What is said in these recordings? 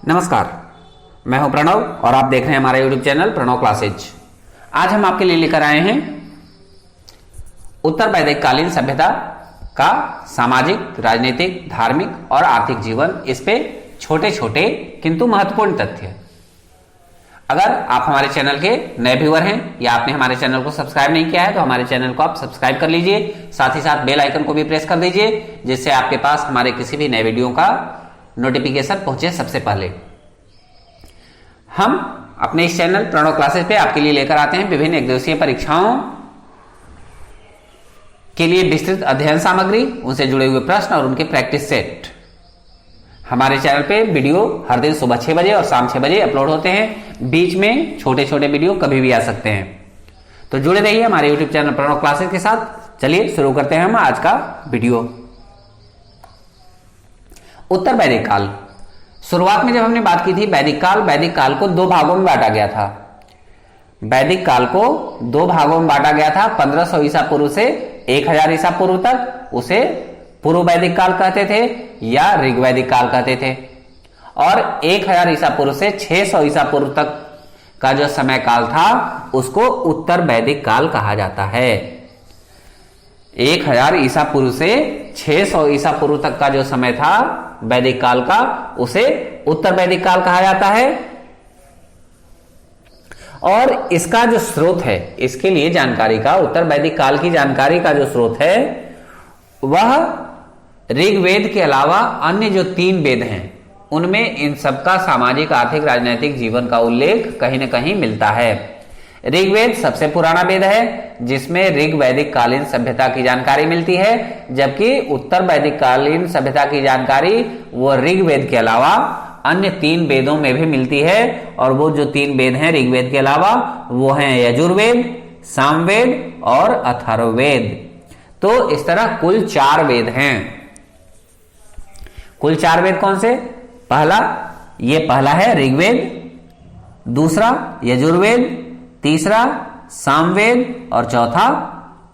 नमस्कार, मैं हूं प्रणव और आप देख रहे हैं हमारा YouTube चैनल प्रणव क्लासेज। आज हम आपके लिए लेकर आए हैं उत्तर वैदिक कालीन सभ्यता का सामाजिक, राजनीतिक, धार्मिक और आर्थिक जीवन, इस पे छोटे छोटे किंतु महत्वपूर्ण तथ्य। अगर आप हमारे चैनल के नए व्यूअर हैं या आपने हमारे चैनल को सब्सक्राइब नहीं किया है तो हमारे चैनल को आप सब्सक्राइब कर लीजिए, साथ ही साथ बेल आइकन को भी प्रेस कर दीजिए, जिससे आपके पास हमारे किसी भी नए वीडियो का नोटिफिकेशन पहुंचे सबसे पहले। हम अपने इस चैनल प्रणव क्लासेस पे आपके लिए लेकर आते हैं विभिन्न एक दिवसीय परीक्षाओं के लिए विस्तृत अध्ययन सामग्री, उनसे जुड़े हुए प्रश्न और उनके प्रैक्टिस सेट। हमारे चैनल पे वीडियो हर दिन सुबह 6 बजे और शाम 6 बजे अपलोड होते हैं। बीच में छोटे छोटे वीडियो कभी भी आ सकते हैं, तो जुड़े रहिए हमारे YouTube चैनल प्रणव क्लासेस के साथ। चलिए शुरू करते हैं हम आज का वीडियो। उत्तर वैदिक काल। शुरुआत में जब हमने बात की थी वैदिक काल को दो भागों में बांटा गया था। वैदिक काल को दो भागों में बांटा गया था। 1500 ईसा पूर्व से 1000 ईसा पूर्व तक उसे पूर्व वैदिक काल कहते थे या ऋग्वैदिक काल कहते थे, और 1000 ईसा पूर्व से 600 ईसा पूर्व तक का जो समय काल था उसको उत्तर वैदिक काल कहा जाता है। 1000 ईसा पूर्व से 600 ईसा पूर्व तक का जो समय था वैदिक काल का, उसे उत्तर वैदिक काल कहा जाता है। और इसका जो स्रोत है, इसके लिए जानकारी का, उत्तर वैदिक काल की जानकारी का जो स्रोत है वह ऋग्वेद के अलावा अन्य जो 3 वेद हैं उनमें इन सबका सामाजिक, आर्थिक, राजनीतिक जीवन का उल्लेख कहीं न कहीं मिलता है। ऋग्वेद सबसे पुराना वेद है जिसमें ऋग वैदिक कालीन सभ्यता की जानकारी मिलती है, जबकि उत्तर वैदिक कालीन सभ्यता की जानकारी वो ऋग्वेद के अलावा अन्य 3 वेदों में भी मिलती है। और वो जो 3 वेद हैं ऋग्वेद के अलावा वो हैं यजुर्वेद, सामवेद और अथर्ववेद। तो इस तरह कुल 4 वेद हैं। कुल 4 वेद कौन से? पहला है ऋग्वेद, दूसरा यजुर्वेद, तीसरा सामवेद और चौथा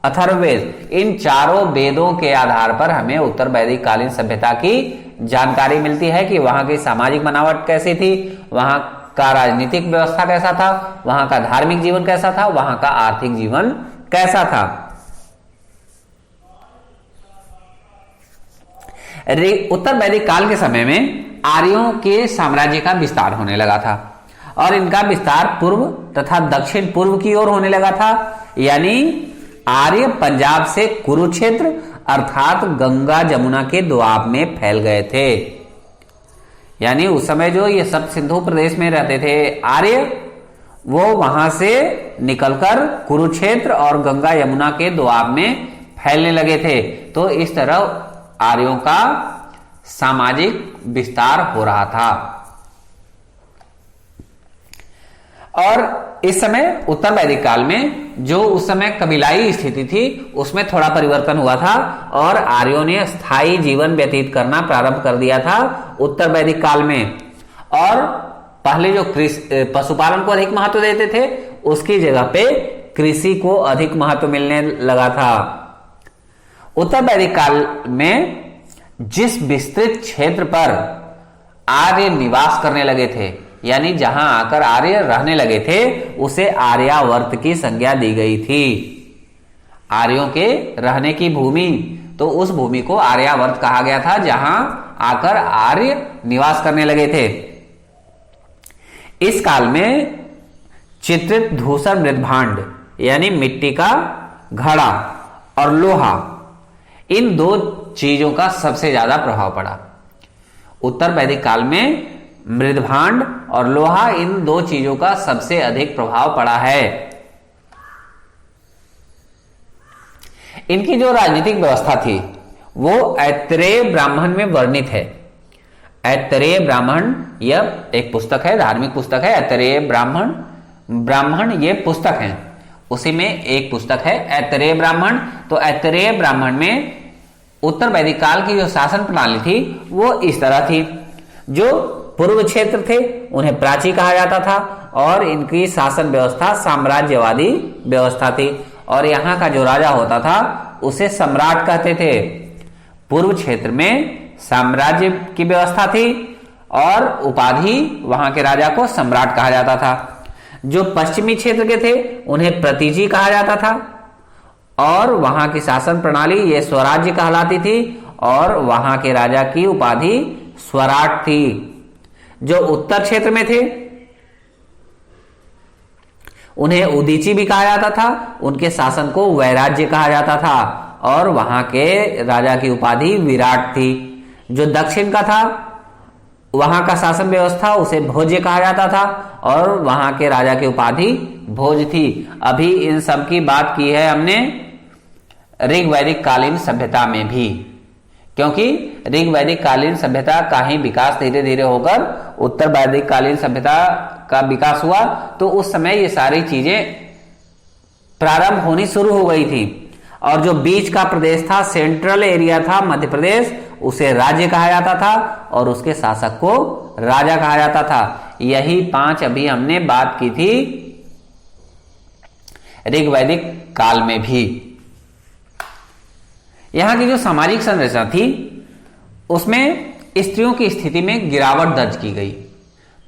अथर्ववेद। इन चारों वेदों के आधार पर हमें उत्तर वैदिक कालीन सभ्यता की जानकारी मिलती है कि वहां की सामाजिक बनावट कैसी थी, वहां का राजनीतिक व्यवस्था कैसा था, वहां का धार्मिक जीवन कैसा था, वहां का आर्थिक जीवन कैसा था। उत्तर वैदिक काल के समय में आर्यों के साम्राज्य का विस्तार होने लगा था और इनका विस्तार पूर्व तथा दक्षिण पूर्व की ओर होने लगा था। यानी आर्य पंजाब से कुरुक्षेत्र अर्थात गंगा जमुना के दोआब में फैल गए थे। यानी उस समय जो ये सब सिंधु प्रदेश में रहते थे आर्य, वो वहां से निकलकर कुरुक्षेत्र और गंगा यमुना के दोआब में फैलने लगे थे। तो इस तरह आर्यों का सामाजिक विस्तार हो रहा था। और इस समय उत्तर वैदिक काल में जो उस समय कबीलाई स्थिति थी उसमें थोड़ा परिवर्तन हुआ था और आर्यों ने स्थायी जीवन व्यतीत करना प्रारंभ कर दिया था उत्तर वैदिक काल में। और पहले जो पशुपालन को अधिक महत्व देते थे उसकी जगह पे कृषि को अधिक महत्व मिलने लगा था। उत्तर वैदिक काल में जिस विस्तृत क्षेत्र पर आर्य निवास करने लगे थे, यानी जहां आकर आर्य रहने लगे थे, उसे आर्यावर्त की संज्ञा दी गई थी। आर्यों के रहने की भूमि, तो उस भूमि को आर्यावर्त कहा गया था जहां आकर आर्य निवास करने लगे थे। इस काल में चित्रित धूसर मृदभांड यानी मिट्टी का घड़ा और लोहा, इन 2 चीजों का सबसे ज्यादा प्रभाव पड़ा। उत्तर वैदिक काल में मृदभांड और लोहा, इन 2 चीजों का सबसे अधिक प्रभाव पड़ा है। इनकी जो राजनीतिक व्यवस्था थी वो ऐतरेय ब्राह्मण में वर्णित है। ऐतरेय ब्राह्मण यह एक पुस्तक है, धार्मिक पुस्तक है। ऐतरेय ब्राह्मण ये पुस्तक है, उसी में एक पुस्तक है ऐतरेय ब्राह्मण। तो ऐतरेय ब्राह्मण में उत्तर वैदिक काल की जो शासन प्रणाली थी वो इस तरह थी। जो पूर्व क्षेत्र थे उन्हें प्राची कहा जाता था और इनकी शासन व्यवस्था साम्राज्यवादी व्यवस्था थी और यहाँ का जो राजा होता था उसे सम्राट कहते थे। पूर्व क्षेत्र में साम्राज्य की व्यवस्था थी और उपाधि वहां के राजा को सम्राट कहा जाता था। जो पश्चिमी क्षेत्र के थे उन्हें प्रतीजी कहा जाता था और वहां की शासन प्रणाली ये स्वराज्य कहलाती थी और वहां के राजा की उपाधि स्वराट थी। जो उत्तर क्षेत्र में थे उन्हें उदीची भी कहा जाता था, उनके शासन को वैराज्य कहा जाता था और वहां के राजा की उपाधि विराट थी। जो दक्षिण का था वहां का शासन व्यवस्था उसे भोज्य कहा जाता था और वहां के राजा की उपाधि भोज थी। अभी इन सब की बात की है हमने ऋग वैदिक कालीन सभ्यता में भी, क्योंकि ऋग वैदिक कालीन सभ्यता का ही विकास धीरे धीरे होकर उत्तर वैदिक कालीन सभ्यता का विकास हुआ, तो उस समय ये सारी चीजें प्रारंभ होनी शुरू हो गई थी। और जो बीच का प्रदेश था, सेंट्रल एरिया था मध्य प्रदेश, उसे राज्य कहा जाता था और उसके शासक को राजा कहा जाता था। यही 5 अभी हमने बात की थी ऋग वैदिक काल में भी। यहां की जो सामाजिक संरचना थी उसमें स्त्रियों की स्थिति में गिरावट दर्ज की गई।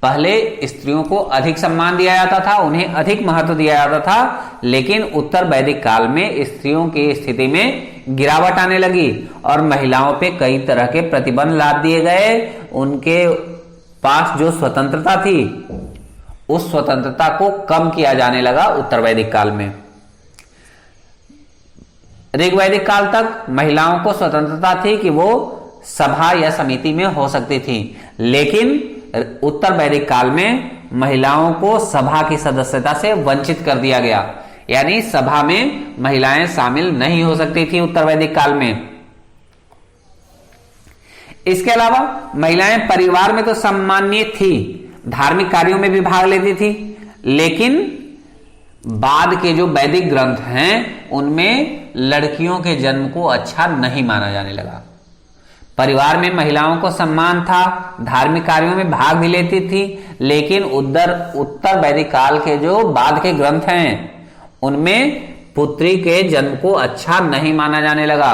पहले स्त्रियों को अधिक सम्मान दिया जाता था, उन्हें अधिक महत्व दिया जाता था, लेकिन उत्तर वैदिक काल में स्त्रियों की स्थिति में गिरावट आने लगी और महिलाओं पे कई तरह के प्रतिबंध लाद दिए गए। उनके पास जो स्वतंत्रता थी उस स्वतंत्रता को कम किया जाने लगा उत्तर वैदिक काल में। ऋग वैदिक काल तक महिलाओं को स्वतंत्रता थी कि वो सभा या समिति में हो सकती थी, लेकिन उत्तर वैदिक काल में महिलाओं को सभा की सदस्यता से वंचित कर दिया गया, यानी सभा में महिलाएं शामिल नहीं हो सकती थी उत्तर वैदिक काल में। इसके अलावा महिलाएं परिवार में तो सम्मानीय थी, धार्मिक कार्यों में भी भाग लेती थी, लेकिन बाद के जो वैदिक ग्रंथ हैं उनमें लड़कियों के जन्म को अच्छा नहीं माना जाने लगा। परिवार में महिलाओं को सम्मान था, धार्मिक कार्यों में भाग भी लेती थी, लेकिन उत्तर वैदिक काल के जो बाद के ग्रंथ हैं उनमें पुत्री के जन्म को अच्छा नहीं माना जाने लगा,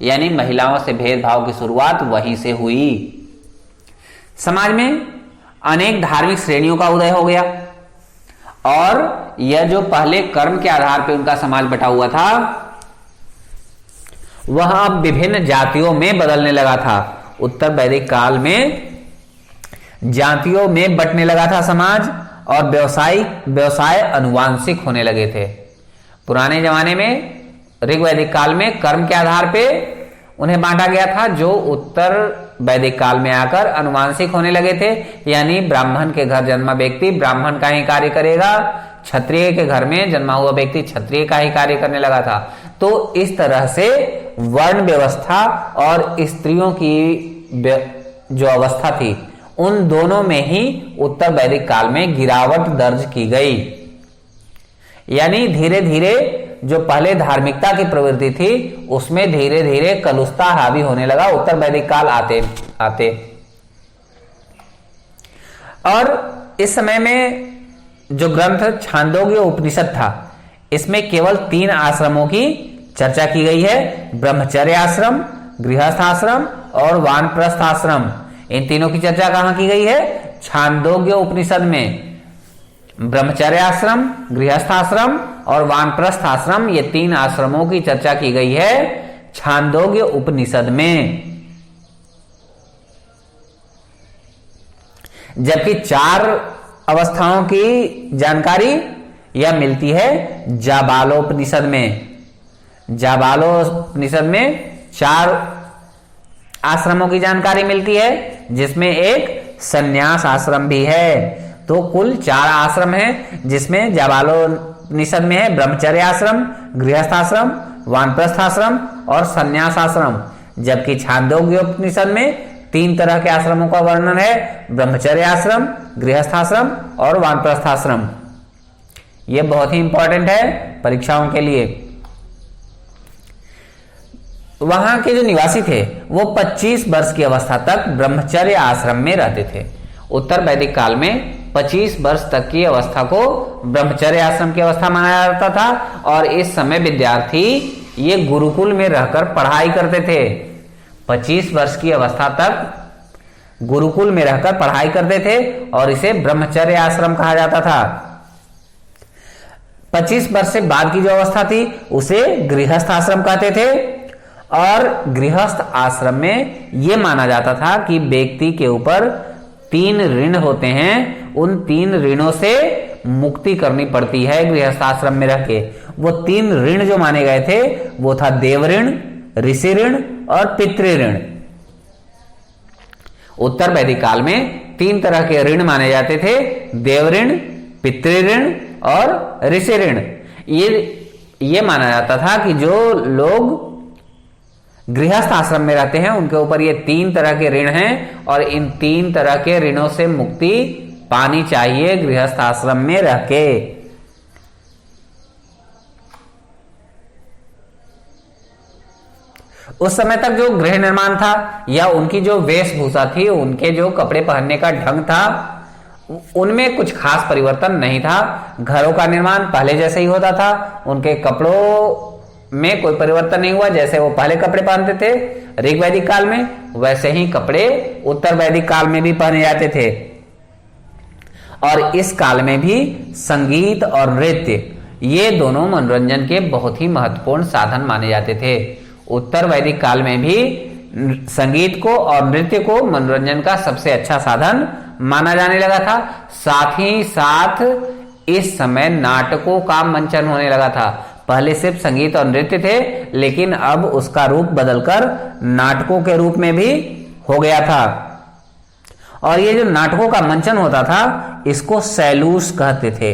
यानी महिलाओं से भेदभाव की शुरुआत वहीं से हुई। समाज में अनेक धार्मिक श्रेणियों का उदय हो गया और यह जो पहले कर्म के आधार पर उनका समाज बटा हुआ था वह अब विभिन्न जातियों में बदलने लगा था। उत्तर वैदिक काल में जातियों में बंटने लगा था समाज और व्यवसाय अनुवांशिक होने लगे थे। पुराने जमाने में ऋग वैदिक काल में कर्म के आधार पे उन्हें बांटा गया था, जो उत्तर वैदिक काल में आकर अनुवांशिक होने लगे थे, यानी ब्राह्मण के घर जन्मा व्यक्ति ब्राह्मण का ही कार्य करेगा, क्षत्रिय के घर में जन्मा हुआ व्यक्ति क्षत्रिय का ही कार्य करने लगा था। तो इस तरह से वर्ण व्यवस्था और स्त्रियों की जो अवस्था थी उन दोनों में ही उत्तर वैदिक काल में गिरावट दर्ज की गई, यानी धीरे धीरे जो पहले धार्मिकता की प्रवृत्ति थी उसमें धीरे धीरे कलुषता हावी होने लगा उत्तर वैदिक काल आते आते। और इस समय में जो ग्रंथ छांदोग्य उपनिषद था इसमें केवल 3 आश्रमों की चर्चा की गई है, ब्रह्मचर्य आश्रम, गृहस्थ आश्रम और वानप्रस्थ आश्रम। इन तीनों की चर्चा कहां की गई है? छांदोग्य उपनिषद में। ब्रह्मचर्य आश्रम, गृहस्थ आश्रम और वानप्रस्थ आश्रम, ये 3 आश्रमों की चर्चा की गई है छांदोग्य उपनिषद में। जबकि 4 अवस्थाओं की जानकारी यह मिलती है जाबालोपनिषद में। जाबालोपनिषद में 4 आश्रमों की जानकारी मिलती है, जिसमें एक संन्यास आश्रम भी है। तो कुल 4 आश्रम हैं, जिसमें जाबालोपनिषद में है ब्रह्मचर्य आश्रम, गृहस्थ आश्रम, वानप्रस्थ आश्रम और संन्यास आश्रम। जबकि छांदोग्य उपनिषद में 3 तरह के आश्रमों का वर्णन है, ब्रह्मचर्य आश्रम, गृहस्थ आश्रम और वानप्रस्थ आश्रम। यह बहुत ही इंपॉर्टेंट है परीक्षाओं के लिए। वहां के जो निवासी थे वो 25 वर्ष की अवस्था तक ब्रह्मचर्य आश्रम में रहते थे। उत्तर वैदिक काल में 25 वर्ष तक की अवस्था को ब्रह्मचर्य आश्रम की अवस्था माना जाता था और इस समय विद्यार्थी ये गुरुकुल में रहकर पढ़ाई करते थे। 25 वर्ष की अवस्था तक गुरुकुल में रहकर पढ़ाई करते थे और इसे ब्रह्मचर्य आश्रम कहा जाता था। 25 वर्ष से बाद की जो अवस्था थी उसे गृहस्थ आश्रम कहते थे। और गृहस्थ आश्रम में यह माना जाता था कि व्यक्ति के ऊपर 3 ऋण होते हैं, उन 3 ऋणों से मुक्ति करनी पड़ती है गृहस्थ आश्रम में रह के। वो 3 ऋण जो माने गए थे वो था देव ऋण, ऋषि ऋण और पितृ ऋण। उत्तर वैदिक काल में 3 तरह के ऋण माने जाते थे, देव ऋण, पितृ ऋण और ऋषि ऋण। ये माना जाता था कि जो लोग गृहस्थ आश्रम में रहते हैं उनके ऊपर ये 3 तरह के ऋण हैं और इन 3 तरह के ऋणों से मुक्ति पानी चाहिए गृहस्थ आश्रम में रह के। उस समय तक जो गृह निर्माण था या उनकी जो वेशभूषा थी, उनके जो कपड़े पहनने का ढंग था, उनमें कुछ खास परिवर्तन नहीं था। घरों का निर्माण पहले जैसे ही होता था, उनके कपड़ों में कोई परिवर्तन नहीं हुआ। जैसे वो पहले कपड़े पहनते थे ऋग वैदिक काल में, वैसे ही कपड़े उत्तर वैदिक काल में भी पहने जाते थे। और इस काल में भी संगीत और नृत्य ये दोनों मनोरंजन के बहुत ही महत्वपूर्ण साधन माने जाते थे। उत्तर वैदिक काल में भी संगीत को और नृत्य को मनोरंजन का सबसे अच्छा साधन माना जाने लगा था। साथ ही साथ इस समय नाटकों का मंचन होने लगा था। पहले सिर्फ संगीत और नृत्य थे, लेकिन अब उसका रूप बदलकर नाटकों के रूप में भी हो गया था। और ये जो नाटकों का मंचन होता था इसको सैलूस कहते थे।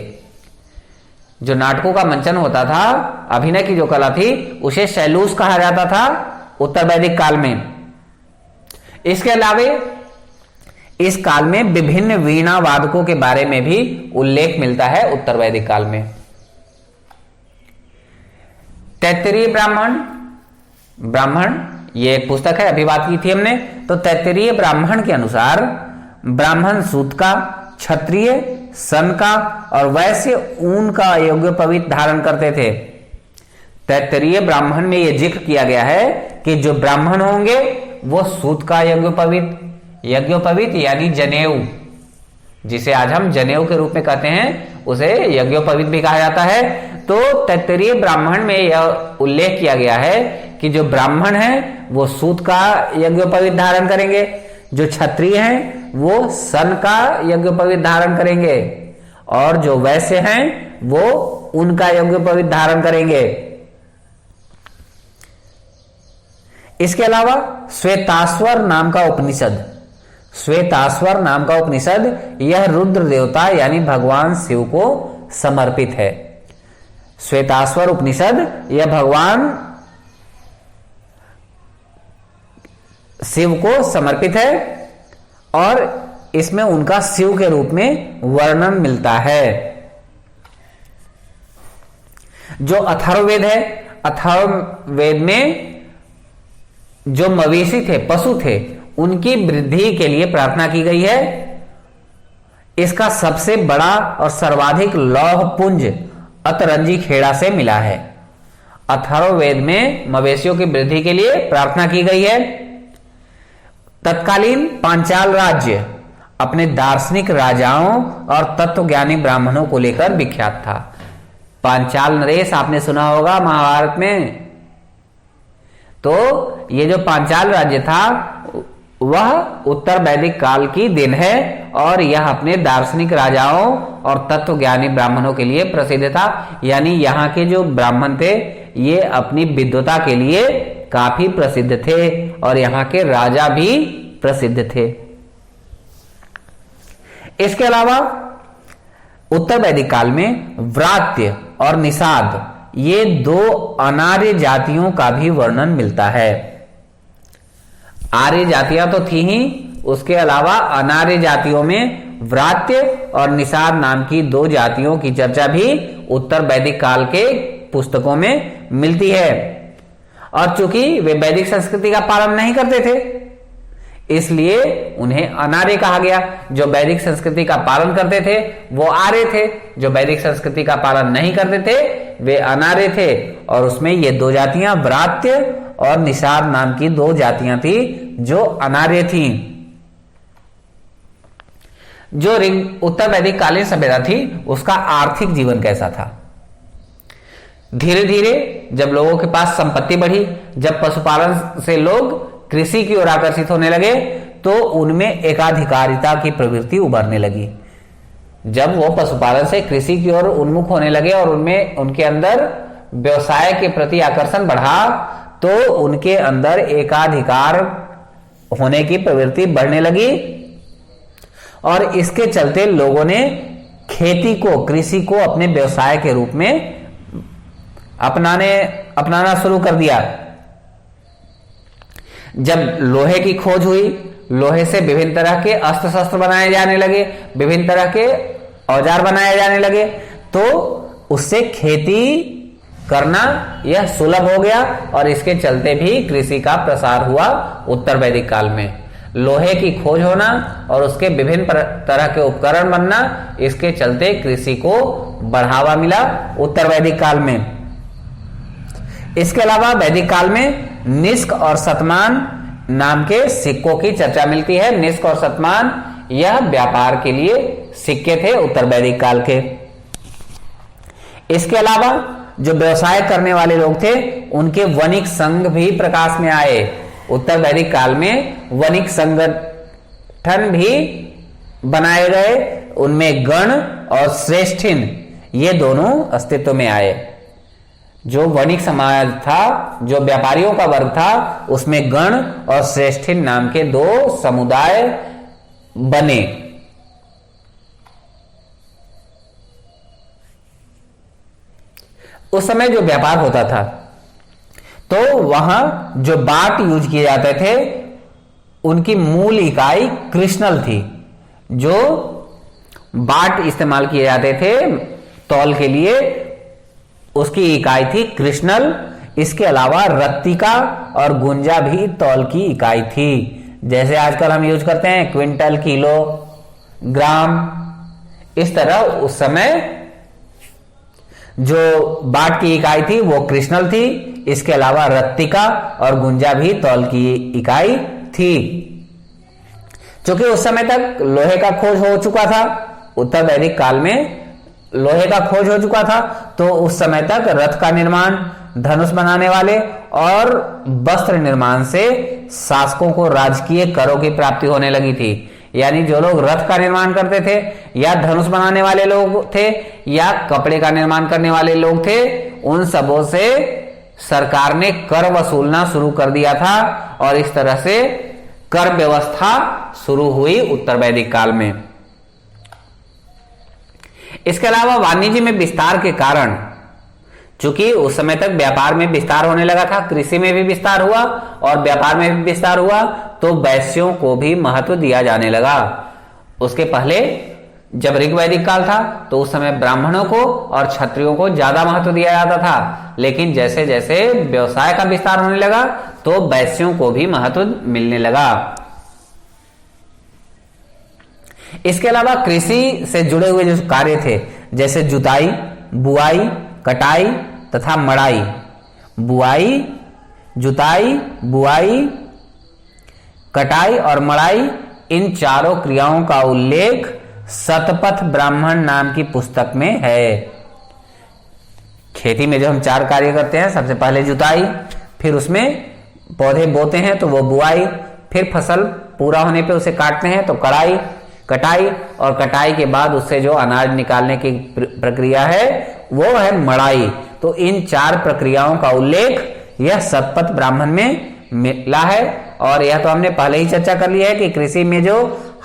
जो नाटकों का मंचन होता था, अभिनय की जो कला थी, उसे सैलूस कहा जाता था उत्तर वैदिक काल में। इसके अलावा इस काल में विभिन्न वीणा वादकों के बारे में भी उल्लेख मिलता है उत्तर वैदिक काल में। तैत्तिरीय ब्राह्मण ये एक पुस्तक है, अभी बात की थी हमने। तो तैत्तिरीय ब्राह्मण के अनुसार ब्राह्मण सूत का, क्षत्रिय सन का और वैश्य ऊन का यज्ञोपवीत धारण करते थे। तैत्तिरीय ब्राह्मण में यह जिक्र किया गया है कि जो ब्राह्मण होंगे वो सूत का यज्ञोपवीत यानी जनेऊ, जिसे आज हम जनेऊ के रूप में कहते हैं, उसे यज्ञोपवीत भी कहा जाता है। तो तैत्तिरीय ब्राह्मण में यह उल्लेख किया गया है कि जो ब्राह्मण है वो सूत का यज्ञोपवीत धारण करेंगे, जो क्षत्रिय हैं वो सन का यज्ञोपवीत धारण करेंगे और जो वैश्य हैं वो उनका यज्ञोपवीत धारण करेंगे। इसके अलावा श्वेताश्वर नाम का उपनिषद यह रुद्र देवता यानी भगवान शिव को समर्पित है। श्वेताश्वर उपनिषद यह भगवान शिव को समर्पित है और इसमें उनका शिव के रूप में वर्णन मिलता है। जो अथर्ववेद है, अथर्ववेद में जो मवेशी थे, पशु थे, उनकी वृद्धि के लिए प्रार्थना की गई है। इसका सबसे बड़ा और सर्वाधिक लौह पुंज अतरंजी खेड़ा से मिला है। अथर्ववेद में मवेशियों की वृद्धि के लिए प्रार्थना की गई है। तत्कालीन पांचाल राज्य अपने दार्शनिक राजाओं और तत्वज्ञानी ब्राह्मणों को लेकर विख्यात था। पांचाल नरेश आपने सुना होगा महाभारत में। तो ये जो पांचाल राज्य था वह उत्तर वैदिक काल की देन है और यह अपने दार्शनिक राजाओं और तत्वज्ञानी ब्राह्मणों के लिए प्रसिद्ध था। यानी यहाँ के जो ब्राह्मण थे ये अपनी विद्वता के लिए काफी प्रसिद्ध थे और यहाँ के राजा भी प्रसिद्ध थे। इसके अलावा उत्तर वैदिक काल में व्रात्य और निषाद ये 2 अनार्य जातियों का भी वर्णन मिलता है। आर्य जातियां तो थी ही, उसके अलावा अनार्य जातियों में व्रात्य और निषाद नाम की 2 जातियों की चर्चा भी उत्तर वैदिक काल के पुस्तकों में मिलती है। और चूंकि वे वैदिक संस्कृति का पालन नहीं करते थे इसलिए उन्हें अनार्य कहा गया। जो वैदिक संस्कृति का पालन करते थे वो आर्य थे, जो वैदिक संस्कृति का पालन नहीं करते थे वे अनार्य थे। और उसमें ये 2 जातियां व्रात्य और निषाद नाम की 2 जातियां थी जो अनार्य थी। जो उत्तर वैदिक कालीन सभ्यता थी उसका आर्थिक जीवन कैसा था। धीरे धीरे जब लोगों के पास संपत्ति बढ़ी, जब पशुपालन से लोग कृषि की ओर आकर्षित होने लगे, तो उनमें एकाधिकारिता की प्रवृत्ति उभरने लगी। जब वो पशुपालन से कृषि की ओर उन्मुख होने लगे और उनमें उनके अंदर व्यवसाय के प्रति आकर्षण बढ़ा, तो उनके अंदर एकाधिकार होने की प्रवृत्ति बढ़ने लगी और इसके चलते लोगों ने खेती को, कृषि को अपने व्यवसाय के रूप में अपनाना शुरू कर दिया। जब लोहे की खोज हुई, लोहे से विभिन्न तरह के अस्त्र शस्त्र बनाए जाने लगे, विभिन्न तरह के औजार बनाए जाने लगे, तो उससे खेती करना यह सुलभ हो गया और इसके चलते भी कृषि का प्रसार हुआ उत्तर वैदिक काल में। लोहे की खोज होना और उसके विभिन्न तरह के उपकरण बनना, इसके चलते कृषि को बढ़ावा मिला उत्तर वैदिक काल में। इसके अलावा वैदिक काल में निष्क और शतमान नाम के सिक्कों की चर्चा मिलती है। निष्क और शतमान यह व्यापार के लिए सिक्के थे उत्तर वैदिक काल के। इसके अलावा जो व्यवसाय करने वाले लोग थे उनके वणिक संघ भी प्रकाश में आए। उत्तर वैदिक काल में वणिक संगठन भी बनाए गए, उनमें गण और श्रेष्ठिन ये दोनों अस्तित्व में आए। जो वणिक समाज था, जो व्यापारियों का वर्ग था, उसमें गण और श्रेष्ठिन नाम के दो समुदाय बने। उस समय जो व्यापार होता था तो वहां जो बाट यूज किए जाते थे उनकी मूल इकाई कृष्णल थी। जो बाट इस्तेमाल किए जाते थे तौल के लिए उसकी इकाई थी कृष्णल। इसके अलावा रत्तिका और गुंजा भी तौल की इकाई थी। जैसे आजकल हम यूज करते हैं क्विंटल, किलो, ग्राम, इस तरह उस समय जो बाट की इकाई थी वो कृष्णल थी। इसके अलावा रत्तिका और गुंजा भी तौल की इकाई थी। क्योंकि उस समय तक लोहे का खोज हो चुका था, उत्तर वैदिक काल में लोहे का खोज हो चुका था, तो उस समय तक रथ का निर्माण, धनुष बनाने वाले और वस्त्र निर्माण से शासकों को राजकीय करों की प्राप्ति होने लगी थी। यानी जो लोग रथ का निर्माण करते थे या धनुष बनाने वाले लोग थे या कपड़े का निर्माण करने वाले लोग थे, उन सबों से सरकार ने कर वसूलना शुरू कर दिया था और इस तरह से कर व्यवस्था शुरू हुई उत्तर वैदिक काल में। इसके अलावा वाणिज्य में विस्तार के कारण, चूंकि उस समय तक व्यापार में विस्तार होने लगा था, कृषि में भी विस्तार हुआ और व्यापार में भी विस्तार हुआ, तो वैश्यों को भी महत्व दिया जाने लगा। उसके पहले जब ऋग वैदिक काल था तो उस समय ब्राह्मणों को और क्षत्रियों को ज्यादा महत्व दिया जाता था, लेकिन जैसे जैसे व्यवसाय का विस्तार होने लगा तो वैश्यों को भी महत्व मिलने लगा। इसके अलावा कृषि से जुड़े हुए जो कार्य थे, जैसे जुताई, बुआई, कटाई तथा मड़ाई। बुआई, जुताई, बुआई, कटाई और मड़ाई, इन चारों क्रियाओं का उल्लेख शतपथ ब्राह्मण नाम की पुस्तक में है। खेती में जो हम चार कार्य करते हैं, सबसे पहले जुताई, फिर उसमें पौधे बोते हैं तो वो बुआई, फिर फसल पूरा होने पे उसे काटते हैं तो कटाई और कटाई के बाद उससे जो अनाज निकालने की प्रक्रिया है वो है मड़ाई। तो इन चार प्रक्रियाओं का उल्लेख यह शतपथ ब्राह्मण में मिला है। और यह तो हमने पहले ही चर्चा कर ली है कि कृषि में जो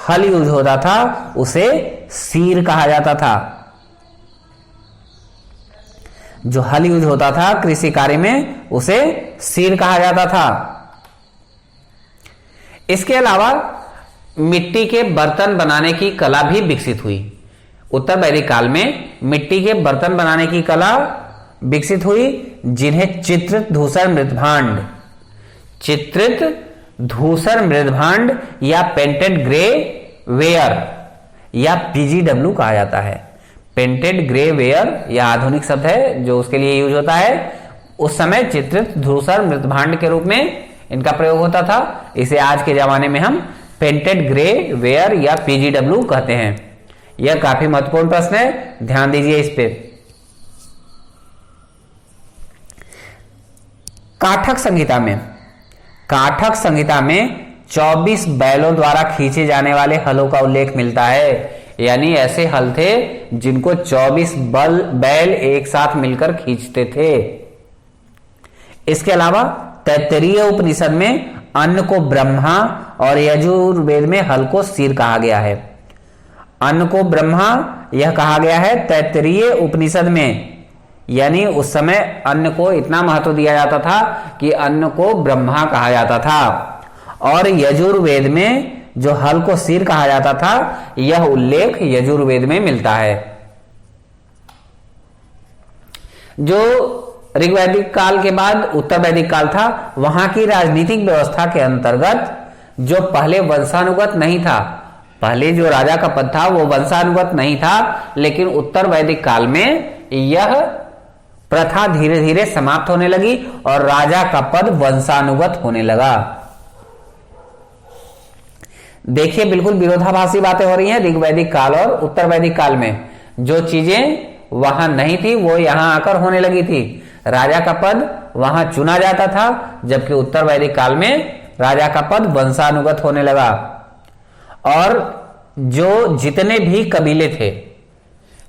हल यूज होता था उसे सीर कहा जाता था। जो हल यूज होता था कृषि कार्य में उसे सीर कहा जाता था। इसके अलावा मिट्टी के बर्तन बनाने की कला भी विकसित हुई। उत्तर वैदिक काल में मिट्टी के बर्तन बनाने की कला विकसित हुई, जिन्हें चित्रित धूसर मृदभांड या पेंटेड ग्रे वेयर या पीजीडब्ल्यू कहा जाता है। पेंटेड ग्रे वेयर या आधुनिक शब्द है जो उसके लिए यूज होता है। उस समय चित्रित धूसर मृदभांड के रूप में इनका प्रयोग होता था। इसे आज के जमाने में हम पेंटेड ग्रे वेयर या पीजीडब्ल्यू कहते हैं। यह काफी महत्वपूर्ण प्रश्न है, ध्यान दीजिए इस पे। काठक संहिता में 24 बैलों द्वारा खींचे जाने वाले हलों का उल्लेख मिलता है, यानी ऐसे हल थे जिनको 24 बैल एक साथ मिलकर खींचते थे। इसके अलावा तैत्तिरीय उपनिषद में अन्न को ब्रह्मा और यजुर्वेद में हल को सिर कहा गया है। अन्न को ब्रह्मा यह कहा गया है तैत्तिरीय उपनिषद में, यानी उस समय अन्न को इतना महत्व दिया जाता था कि अन्न को ब्रह्मा कहा जाता था। और यजुर्वेद में जो हल को सिर कहा जाता था, यह उल्लेख यजुर्वेद में मिलता है। जो ऋग्वैदिक काल के बाद उत्तर वैदिक काल था, वहां की राजनीतिक व्यवस्था के अंतर्गत जो पहले वंशानुगत नहीं था, पहले जो राजा का पद था वो वंशानुगत नहीं था, लेकिन उत्तर वैदिक काल में यह प्रथा धीरे धीरे समाप्त होने लगी और राजा का पद वंशानुगत होने लगा। देखिए, बिल्कुल विरोधाभासी बातें हो रही हैं। ऋग्वैदिक काल और उत्तर वैदिक काल में जो चीजें वहां नहीं थी वो यहां आकर होने लगी थी। राजा का पद वहां चुना जाता था, जबकि उत्तर वैदिक काल में राजा का पद वंशानुगत होने लगा। और जो जितने भी कबीले थे,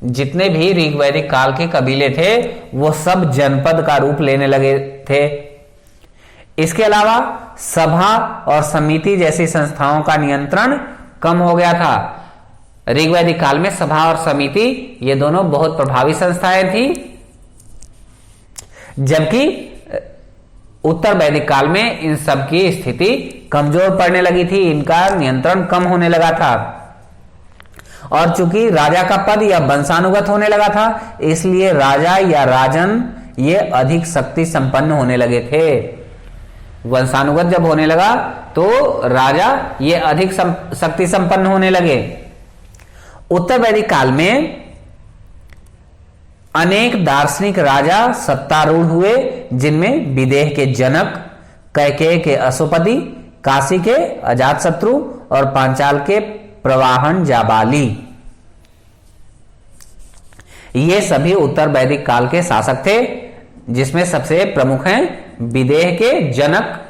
जितने भी ऋग्वैदिक काल के कबीले थे, वो सब जनपद का रूप लेने लगे थे। इसके अलावा सभा और समिति जैसी संस्थाओं का नियंत्रण कम हो गया था। ऋग्वैदिक काल में सभा और समिति ये दोनों बहुत प्रभावी संस्थाएं थी, जबकि उत्तर वैदिक काल में इन सब की स्थिति कमजोर पड़ने लगी थी, इनका नियंत्रण कम होने लगा था। और चूंकि राजा का पद या वंशानुगत होने लगा था, इसलिए राजा या राजन ये अधिक शक्ति संपन्न होने लगे थे। वंशानुगत जब होने लगा तो राजा ये अधिक शक्ति संपन्न होने लगे। उत्तर वैदिक काल में अनेक दार्शनिक राजा सत्तारूढ़ हुए, जिनमें विदेह के जनक, कैकेय के अशोपति, काशी के अजातशत्रु और पांचाल के प्रवाहन जाबाली, ये सभी उत्तर वैदिक काल के शासक थे, जिसमें सबसे प्रमुख हैं विदेह के जनक।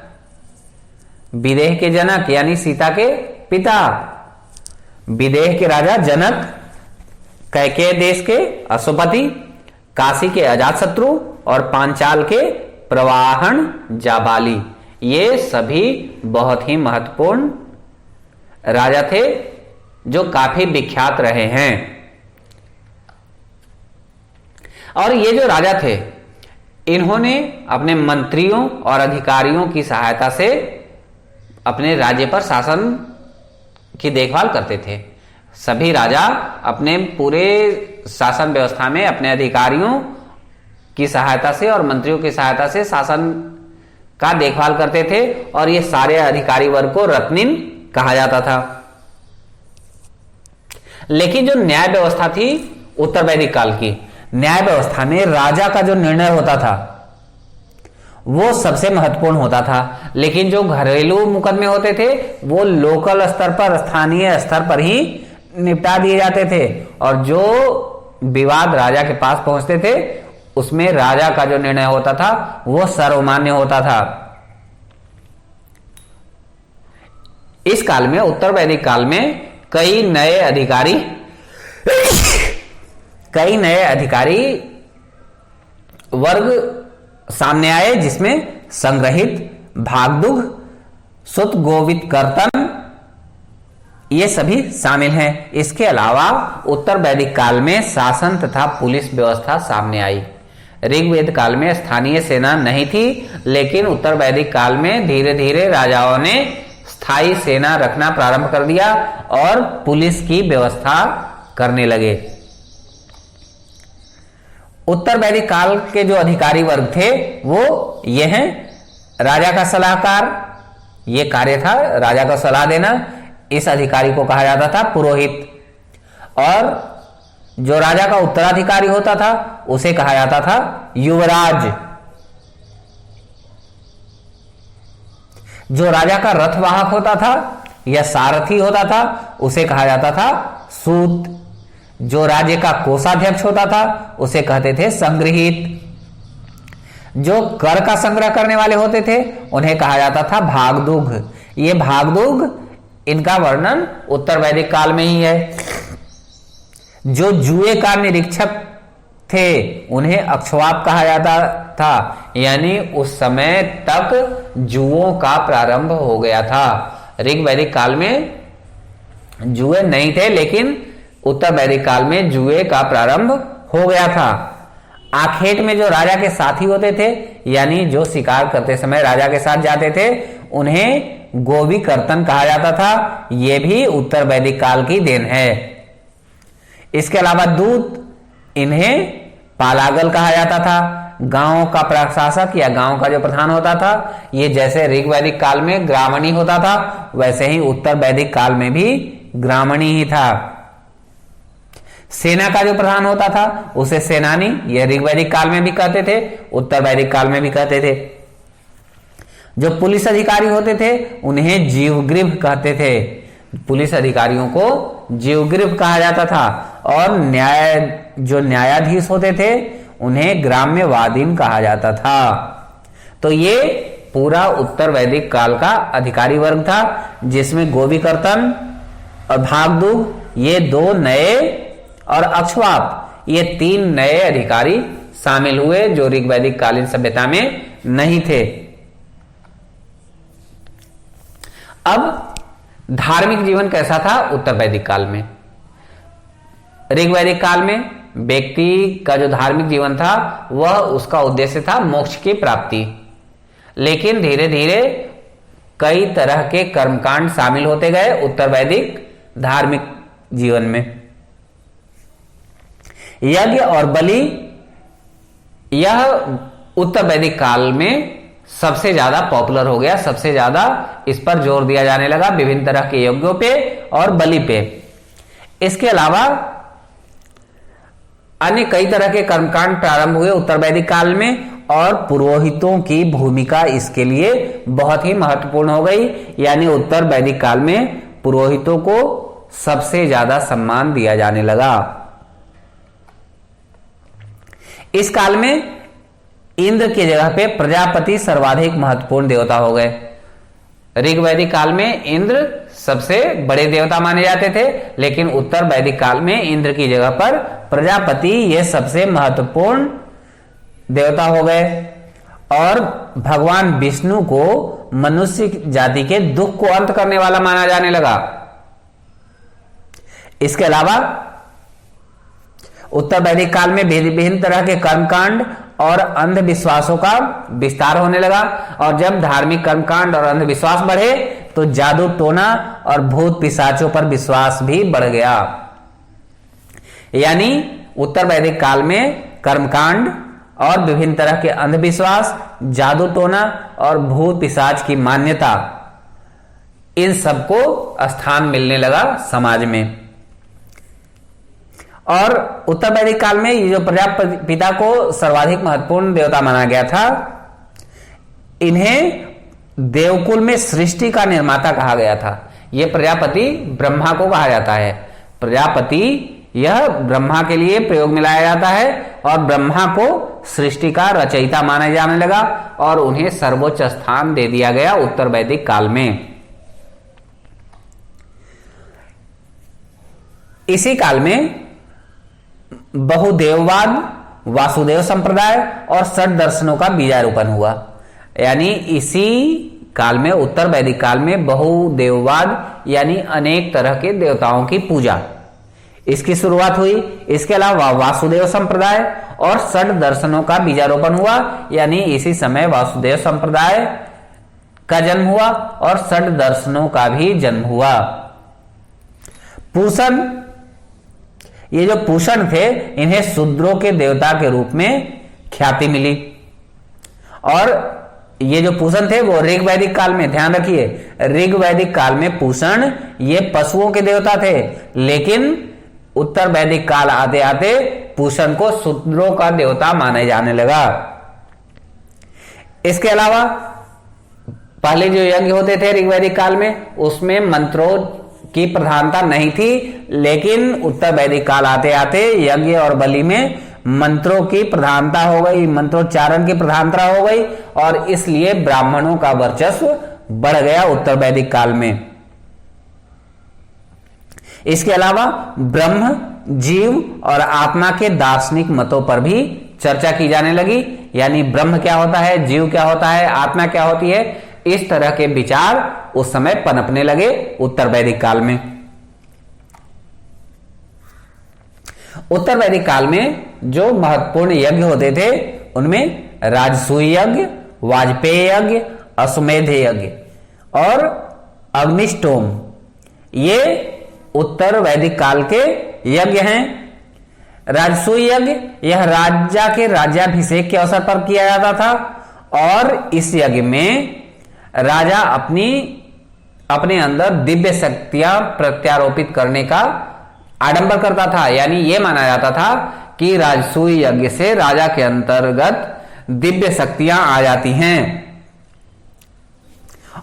विदेह के जनक यानी सीता के पिता, विदेह के राजा जनक, कैकेय देश के अशोपति, काशी के अजातशत्रु और पांचाल के प्रवाहन जाबाली, ये सभी बहुत ही महत्वपूर्ण राजा थे जो काफी विख्यात रहे हैं। और ये जो राजा थे, इन्होंने अपने मंत्रियों और अधिकारियों की सहायता से अपने राज्य पर शासन की देखभाल करते थे। सभी राजा अपने पूरे शासन व्यवस्था में अपने अधिकारियों की सहायता से और मंत्रियों की सहायता से शासन का देखभाल करते थे, और ये सारे अधिकारी वर्ग को रत्निन कहा जाता था। लेकिन जो न्याय व्यवस्था थी उत्तर वैदिक काल की, न्याय व्यवस्था में राजा का जो निर्णय होता था वो सबसे महत्वपूर्ण होता था, लेकिन जो घरेलू मुकदमे होते थे वो लोकल स्तर पर, स्थानीय स्तर पर ही निपटा दिए जाते थे, और जो विवाद राजा के पास पहुंचते थे उसमें राजा का जो निर्णय होता था वो सर्वमान्य होता था। इस काल में, उत्तर वैदिक काल में, कई नए अधिकारी वर्ग सामने आए, जिसमें संग्रहित, भागदुग, सुत गोवित कर्तन, ये सभी शामिल हैं। इसके अलावा उत्तर वैदिक काल में शासन तथा पुलिस व्यवस्था सामने आई। ऋग्वेद काल में स्थानीय सेना नहीं थी, लेकिन उत्तर वैदिक काल में धीरे धीरे राजाओं ने स्थायी सेना रखना प्रारंभ कर दिया और पुलिस की व्यवस्था करने लगे। उत्तर वैदिक काल के जो अधिकारी वर्ग थे वो ये हैं राजा का सलाहकार, ये कार्य था राजा को सलाह देना। इस अधिकारी को कहा जाता था पुरोहित, और जो राजा का उत्तराधिकारी होता था उसे कहा जाता था युवराज। जो राजा का रथवाहक होता था या सारथी होता था उसे कहा जाता था सूत। जो राज्य का कोषाध्यक्ष होता था उसे कहते थे संग्रहित। जो कर का संग्रह करने वाले होते थे उन्हें कहा जाता था भागदुग। ये भागदुग, इनका वर्णन उत्तर वैदिक काल में ही है। जो जुए का निरीक्षक थे उन्हें अक्षवाप कहा जाता था, यानी उस समय तक जुओं का प्रारंभ हो गया था। ऋग वैदिक काल में जुए नहीं थे, लेकिन उत्तर वैदिक काल में जुए का प्रारंभ हो गया था। आखेट में जो राजा के साथी होते थे, यानी जो शिकार करते समय राजा के साथ जाते थे, उन्हें गोवी कर्तन कहा जाता था। यह भी उत्तर वैदिक काल की देन है। इसके अलावा दूत, इन्हें पालागल कहा जाता था। गांव का प्रशासक या गांव का जो प्रधान होता था, ये जैसे ऋग वैदिक काल में ग्रामणी होता था, वैसे ही उत्तर वैदिक काल में भी ग्रामणी ही था। सेना का जो प्रधान होता था उसे सेनानी, यह ऋग वैदिक काल में भी कहते थे, उत्तर वैदिक काल में भी कहते थे। जो पुलिस अधिकारी होते थे उन्हें जीवग्रीव कहते थे। पुलिस अधिकारियों को जीवग्रीव कहा जाता था। और जो न्यायाधीश होते थे उन्हें ग्राम्यवादीन कहा जाता था। तो ये पूरा उत्तर वैदिक काल का अधिकारी वर्ग था, जिसमें गोवीकर्तन और भागदुग, ये दो नए, और अक्षवाप, ये तीन नए अधिकारी शामिल हुए जो ऋग वैदिक कालीन सभ्यता में नहीं थे। अब धार्मिक जीवन कैसा था उत्तर वैदिक काल में? ऋग वैदिक काल में व्यक्ति का जो धार्मिक जीवन था वह, उसका उद्देश्य था मोक्ष की प्राप्ति। लेकिन धीरे धीरे कई तरह के कर्मकांड शामिल होते गए उत्तर वैदिक धार्मिक जीवन में। यज्ञ और बलि, यह उत्तर वैदिक काल में सबसे ज्यादा पॉपुलर हो गया। सबसे ज्यादा इस पर जोर दिया जाने लगा, विभिन्न तरह के यज्ञों पे और बलि पे। इसके अलावा अन्य कई तरह के कर्मकांड प्रारंभ हुए उत्तर वैदिक काल में, और पुरोहितों की भूमिका इसके लिए बहुत ही महत्वपूर्ण हो गई। यानी उत्तर वैदिक काल में पुरोहितों को सबसे ज्यादा सम्मान दिया जाने लगा। इस काल में इंद्र की जगह पे प्रजापति सर्वाधिक महत्वपूर्ण देवता हो गए। ऋग वैदिक काल में इंद्र सबसे बड़े देवता माने जाते थे, लेकिन उत्तर वैदिक काल में इंद्र की जगह पर प्रजापति ये सबसे महत्वपूर्ण देवता हो गए। और भगवान विष्णु को मनुष्य जाति के दुख को अंत करने वाला माना जाने लगा। इसके अलावा उत्तर वैदिक काल में विभिन्न तरह के कर्मकांड और अंधविश्वासों का विस्तार होने लगा। और जब धार्मिक कर्मकांड और अंधविश्वास बढ़े तो जादू टोना और भूत पिशाचों पर विश्वास भी बढ़ गया। यानी उत्तर वैदिक काल में कर्मकांड और विभिन्न तरह के अंधविश्वास, जादू टोना और भूत पिशाच की मान्यता, इन सबको स्थान मिलने लगा समाज में। और उत्तर वैदिक काल में ये जो प्रजापिता को सर्वाधिक महत्वपूर्ण देवता माना गया था, इन्हें देवकुल में सृष्टि का निर्माता कहा गया था। यह प्रजापति ब्रह्मा को कहा जाता है। प्रजापति यह ब्रह्मा के लिए प्रयोग में लाया जाता है, और ब्रह्मा को सृष्टि का रचयिता माना जाने लगा, और उन्हें सर्वोच्च स्थान दे दिया गया उत्तर वैदिक काल में। इसी काल में बहुदेववाद, वासुदेव संप्रदाय और षट दर्शनों का बीजारोपण हुआ। यानी इसी काल में, उत्तर वैदिक काल में, बहुदेववाद यानी अनेक तरह के देवताओं की पूजा, इसकी शुरुआत हुई। इसके अलावा वासुदेव संप्रदाय और षट दर्शनों का बीजारोपण हुआ। यानी इसी समय वासुदेव संप्रदाय का जन्म हुआ और षट दर्शनों का भी जन्म हुआ। पूषण, ये जो पूषण थे, इन्हें शूद्रों के देवता के रूप में ख्याति मिली। और ये जो पूषण थे वो ऋग वैदिक काल में, ध्यान रखिए, ऋग वैदिक काल में पूषण ये पशुओं के देवता थे, लेकिन उत्तर वैदिक काल आते आते पूषण को शूद्रों का देवता माने जाने लगा। इसके अलावा पहले जो यज्ञ होते थे ऋग वैदिक काल में, उसमें मंत्रों की प्रधानता नहीं थी, लेकिन उत्तर वैदिक काल आते आते यज्ञ और बलि में मंत्रों की प्रधानता हो गई, मंत्रोच्चारण की प्रधानता हो गई, और इसलिए ब्राह्मणों का वर्चस्व बढ़ गया उत्तर वैदिक काल में। इसके अलावा ब्रह्म, जीव और आत्मा के दार्शनिक मतों पर भी चर्चा की जाने लगी, यानी ब्रह्म क्या होता है, जीव क्या होता है, आत्मा क्या होती है, इस तरह के विचार उस समय पनपने लगे उत्तर वैदिक काल में। उत्तर वैदिक काल में जो महत्वपूर्ण यज्ञ होते थे उनमें राजसूय यज्ञ, वाजपेय यज्ञ, अश्वमेध यज्ञ और अग्निष्टोम, ये उत्तर वैदिक काल के यज्ञ हैं। राजसूय यज्ञ यह राजा के राज्याभिषेक के अवसर पर किया जाता था, और इस यज्ञ में राजा अपने अंदर दिव्य शक्तियां प्रत्यारोपित करने का आडंबर करता था, यानी यह माना जाता था कि राजसूय यज्ञ से राजा के अंतर्गत दिव्य शक्तियां आ जाती हैं।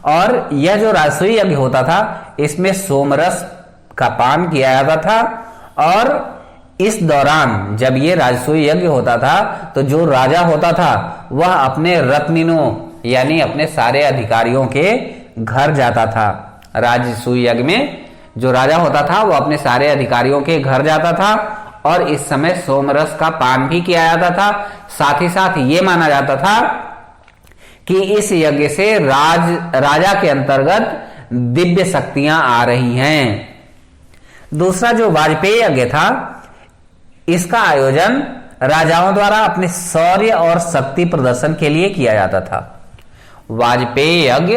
और यह जो राजसूय यज्ञ होता था इसमें सोमरस का पान किया जाता था, और इस दौरान जब ये राजसूय यज्ञ होता था तो जो राजा होता था वह अपने रत्निनों यानी अपने सारे अधिकारियों के घर जाता था। राजसूय यज्ञ में जो राजा होता था वह अपने सारे अधिकारियों के घर जाता था, और इस समय सोमरस का पान भी किया जाता था। साथ ही साथ ये माना जाता था कि इस यज्ञ से राजा के अंतर्गत दिव्य शक्तियां आ रही हैं। दूसरा जो वाजपेय यज्ञ था, इसका आयोजन राजाओं द्वारा अपने शौर्य और शक्ति प्रदर्शन के लिए किया जाता था। वाजपेय यज्ञ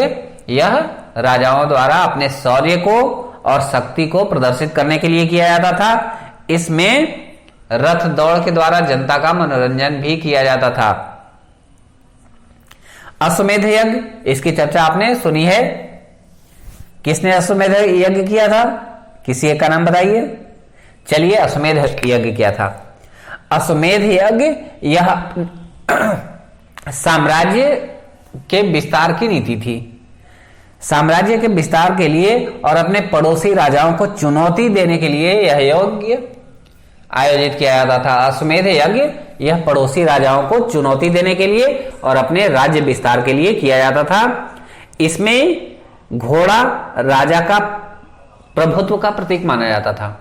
यह राजाओं द्वारा अपने शौर्य को और शक्ति को प्रदर्शित करने के लिए किया जाता था। इसमें रथ दौड़ के द्वारा जनता का मनोरंजन भी किया जाता था। अश्वमेध यज्ञ, इसकी चर्चा आपने सुनी है। किसने अश्वमेध यज्ञ किया था, किसी एक का नाम बताइए। चलिए, अश्वमेध यज्ञ क्या था। अश्वमेध यज्ञ यह साम्राज्य के विस्तार की नीति थी। साम्राज्य के विस्तार के लिए और अपने पड़ोसी राजाओं को चुनौती देने के लिए यह यज्ञ आयोजित किया जाता था। अश्वमेध यज्ञ यह पड़ोसी राजाओं को चुनौती देने के लिए और अपने राज्य विस्तार के लिए किया जाता था। इसमें घोड़ा राजा का प्रभुत्व का प्रतीक माना जाता था।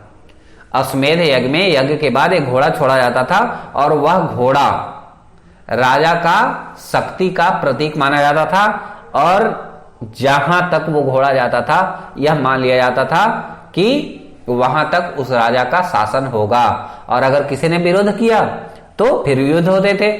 अश्वमेध यज्ञ में यज्ञ के बाद एक घोड़ा छोड़ा जाता था, और वह घोड़ा राजा का शक्ति का प्रतीक माना जाता था, और जहां तक वो घोड़ा जाता था यह मान लिया जाता था कि वहां तक उस राजा का शासन होगा, और अगर किसी ने विरोध किया तो फिर युद्ध होते थे।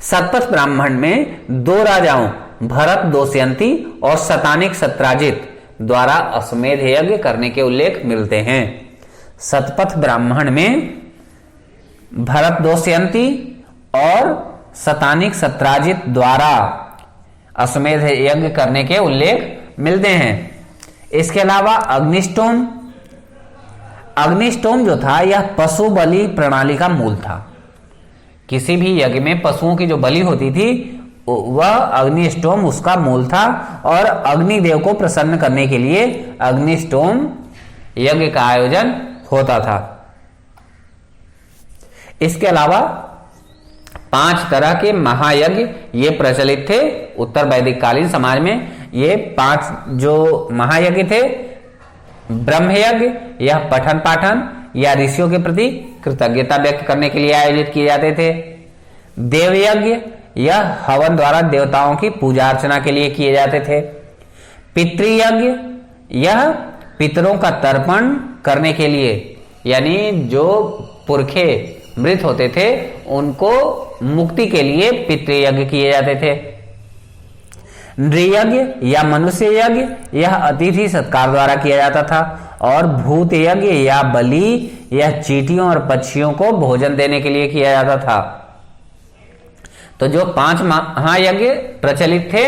सतपथ ब्राह्मण में दो राजाओं भरत दोष्यंती और शतानिक सत्राजित द्वारा अश्वमेध यज्ञ करने के उल्लेख मिलते हैं। सतपथ ब्राह्मण में भरत दोष्यंती और शतानिक सत्राजित द्वारा अश्वमेध यज्ञ करने के उल्लेख मिलते हैं। इसके अलावा अग्निष्टोम जो था यह पशु बलि प्रणाली का मूल था। किसी भी यज्ञ में पशुओं की जो बलि होती थी वह अग्निष्टोम उसका मूल था, और अग्निदेव को प्रसन्न करने के लिए अग्निष्टोम यज्ञ का आयोजन होता था। इसके अलावा 5 तरह के महायज्ञ ये प्रचलित थे उत्तर वैदिक कालीन समाज में। ये 5 जो महायज्ञ थे, ब्रह्म यज्ञ यह पठन पाठन या ऋषियों के प्रति कृतज्ञता व्यक्त करने के लिए आयोजित किए जाते थे। देव यज्ञ यह हवन द्वारा देवताओं की पूजा अर्चना के लिए किए जाते थे। पितृयज्ञ यह पितरों का तर्पण करने के लिए, यानी जो पुरखे मृत होते थे उनको मुक्ति के लिए पितृयज्ञ किए जाते थे। नृयज्ञ या मनुष्य यज्ञ यह अतिथि सत्कार द्वारा किया जाता था, और भूत यज्ञ या बलि यह चींटियों और पक्षियों को भोजन देने के लिए किया जाता था। तो जो 5 महायज्ञ प्रचलित थे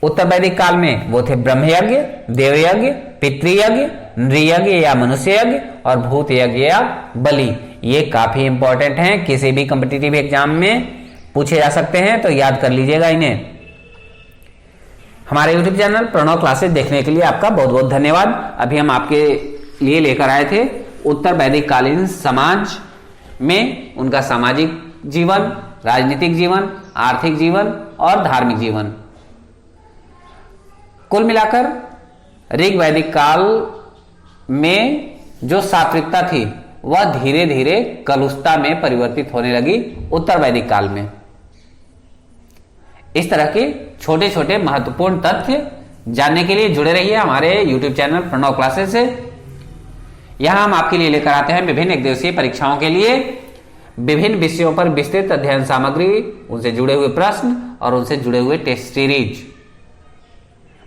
उत्तर वैदिक काल में वो थे ब्रह्म यज्ञ, देव यज्ञ, पितृयज्ञ, नृयज्ञ या मनुष्य यज्ञ और भूत यज्ञ या बलि। ये काफी इंपॉर्टेंट हैं, किसी भी कॉम्पिटिटिव एग्जाम में पूछे जा सकते हैं, तो याद कर लीजिएगा इन्हें। हमारे YouTube चैनल प्रणव क्लासेस देखने के लिए आपका बहुत बहुत धन्यवाद। अभी हम आपके लिए लेकर आए थे उत्तर वैदिक कालीन समाज में उनका सामाजिक जीवन, राजनीतिक जीवन, आर्थिक जीवन और धार्मिक जीवन। कुल मिलाकर ऋग वैदिक काल में जो सात्विकता थी वह धीरे धीरे कलुषता में परिवर्तित होने लगी उत्तर वैदिक काल में। इस तरह के छोटे छोटे महत्वपूर्ण तथ्य जानने के लिए जुड़े रहिए हमारे YouTube चैनल प्रणव क्लासेस से। यहां हम आपके लिए लेकर आते हैं विभिन्न एक दिवसीय परीक्षाओं के लिए विभिन्न विषयों पर विस्तृत अध्ययन सामग्री, उनसे जुड़े हुए प्रश्न और उनसे जुड़े हुए टेस्ट सीरीज।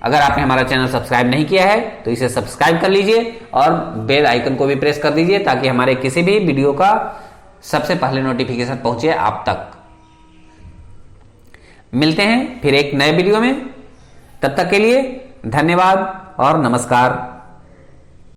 अगर आपने हमारा चैनल सब्सक्राइब नहीं किया है तो इसे सब्सक्राइब कर लीजिए और बेल आइकन को भी प्रेस कर दीजिए ताकि हमारे किसी भी वीडियो का सबसे पहले नोटिफिकेशन पहुंचे आप तक। मिलते हैं फिर एक नए वीडियो में, तब तक के लिए धन्यवाद और नमस्कार।